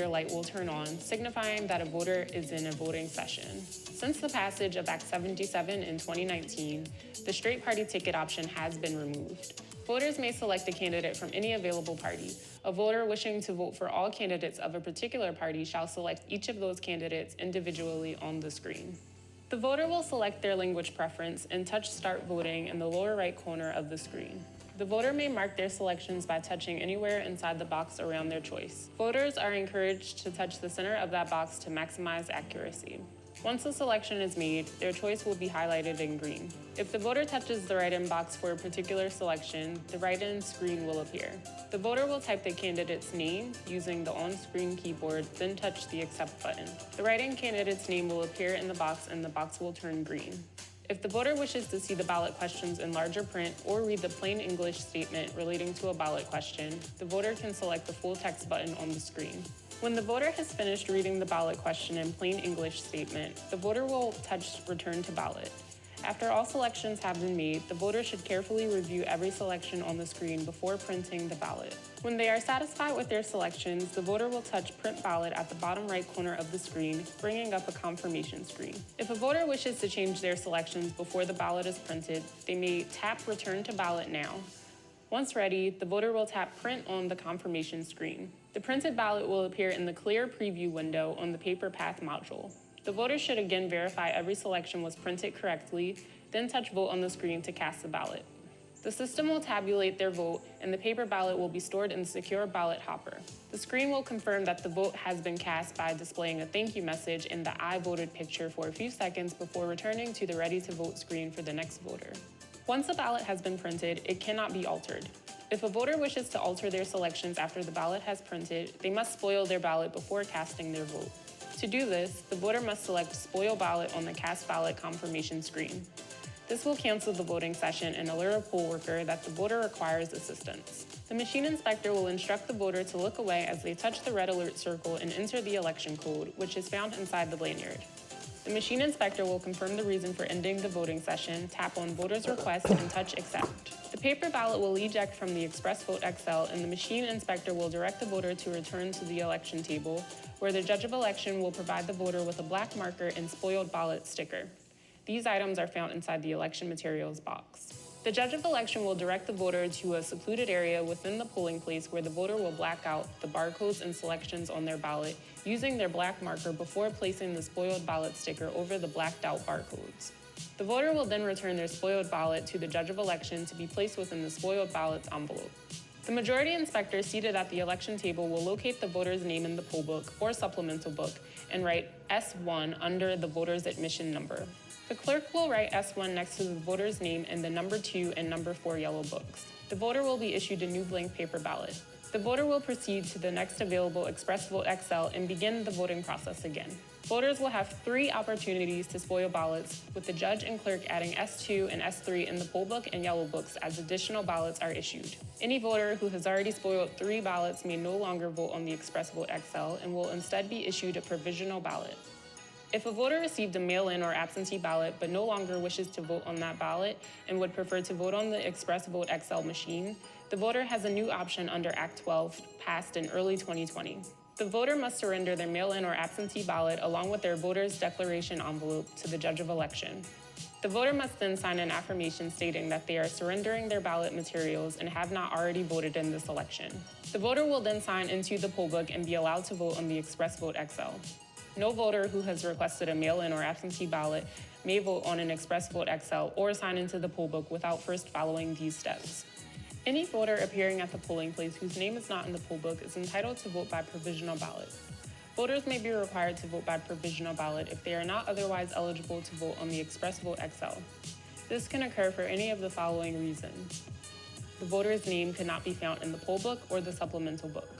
light will turn on, signifying that a voter is in a voting session. Since the passage of Act 77 in 2019, the straight party ticket option has been removed. Voters may select a candidate from any available party. A voter wishing to vote for all candidates of a particular party shall select each of those candidates individually on the screen. The voter will select their language preference and touch Start Voting in the lower right corner of the screen. The voter may mark their selections by touching anywhere inside the box around their choice. Voters are encouraged to touch the center of that box to maximize accuracy. Once a selection is made, their choice will be highlighted in green. If the voter touches the write-in box for a particular selection, the write-in screen will appear. The voter will type the candidate's name using the on-screen keyboard, then touch the Accept button. The write-in candidate's name will appear in the box and the box will turn green. If the voter wishes to see the ballot questions in larger print or read the plain English statement relating to a ballot question, the voter can select the full text button on the screen. When the voter has finished reading the ballot question in plain English statement, the voter will touch Return to Ballot. After all selections have been made, the voter should carefully review every selection on the screen before printing the ballot. When they are satisfied with their selections, the voter will touch Print Ballot at the bottom right corner of the screen, bringing up a confirmation screen. If a voter wishes to change their selections before the ballot is printed, they may tap Return to Ballot now. Once ready, the voter will tap Print on the confirmation screen. The printed ballot will appear in the clear preview window on the paper path module. The voter should again verify every selection was printed correctly, then touch Vote on the screen to cast the ballot. The system will tabulate their vote, and the paper ballot will be stored in the secure ballot hopper. The screen will confirm that the vote has been cast by displaying a thank you message in the I voted picture for a few seconds before returning to the Ready to Vote screen for the next voter. Once a ballot has been printed, it cannot be altered. If a voter wishes to alter their selections after the ballot has printed, they must spoil their ballot before casting their vote. To do this, the voter must select Spoil Ballot on the Cast Ballot confirmation screen. This will cancel the voting session and alert a poll worker that the voter requires assistance. The machine inspector will instruct the voter to look away as they touch the red alert circle and enter the election code, which is found inside the lanyard. The machine inspector will confirm the reason for ending the voting session, tap on Voter's Request, and touch Accept. The paper ballot will eject from the Express Vote XL, and the machine inspector will direct the voter to return to the election table, where the judge of election will provide the voter with a black marker and spoiled ballot sticker. These items are found inside the election materials box. The judge of election will direct the voter to a secluded area within the polling place where the voter will black out the barcodes and selections on their ballot using their black marker before placing the spoiled ballot sticker over the blacked out barcodes. The voter will then return their spoiled ballot to the judge of election to be placed within the spoiled ballot's envelope. The majority inspector seated at the election table will locate the voter's name in the poll book or supplemental book and write S1 under the voter's admission number. The clerk will write S1 next to the voter's name in the number 2 and number 4 yellow books. The voter will be issued a new blank paper ballot. The voter will proceed to the next available Express Vote XL and begin the voting process again. Voters will have 3 opportunities to spoil ballots, with the judge and clerk adding S2 and S3 in the poll book and yellow books as additional ballots are issued. Any voter who has already spoiled 3 ballots may no longer vote on the Express Vote XL and will instead be issued a provisional ballot. If a voter received a mail-in or absentee ballot but no longer wishes to vote on that ballot and would prefer to vote on the Express Vote XL machine, the voter has a new option under Act 12, passed in early 2020. The voter must surrender their mail-in or absentee ballot along with their voter's declaration envelope to the judge of election. The voter must then sign an affirmation stating that they are surrendering their ballot materials and have not already voted in this election. The voter will then sign into the poll book and be allowed to vote on the Express Vote XL. No voter who has requested a mail-in or absentee ballot may vote on an Express Vote XL or sign into the poll book without first following these steps. Any voter appearing at the polling place whose name is not in the poll book is entitled to vote by provisional ballot. Voters may be required to vote by provisional ballot if they are not otherwise eligible to vote on the Express Vote XL. This can occur for any of the following reasons. The voter's name cannot be found in the poll book or the supplemental book.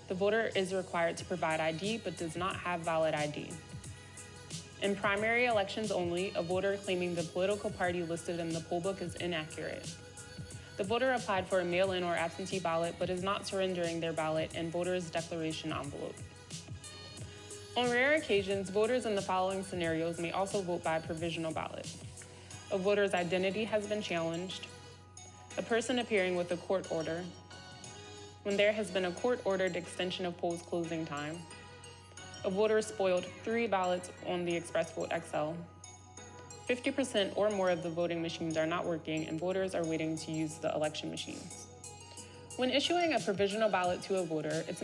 The voter is required to provide ID but does not have valid ID. In primary elections only, a voter claiming the political party listed in the poll book is inaccurate. The voter applied for a mail-in or absentee ballot but is not surrendering their ballot and voter's declaration envelope. On rare occasions, voters in the following scenarios may also vote by provisional ballot. A voter's identity has been challenged, a person appearing with a court order, when there has been a court-ordered extension of polls closing time. A voter spoiled 3 ballots on the ExpressVote XL. 50% or more of the voting machines are not working, and voters are waiting to use the election machines. When issuing a provisional ballot to a voter, it's important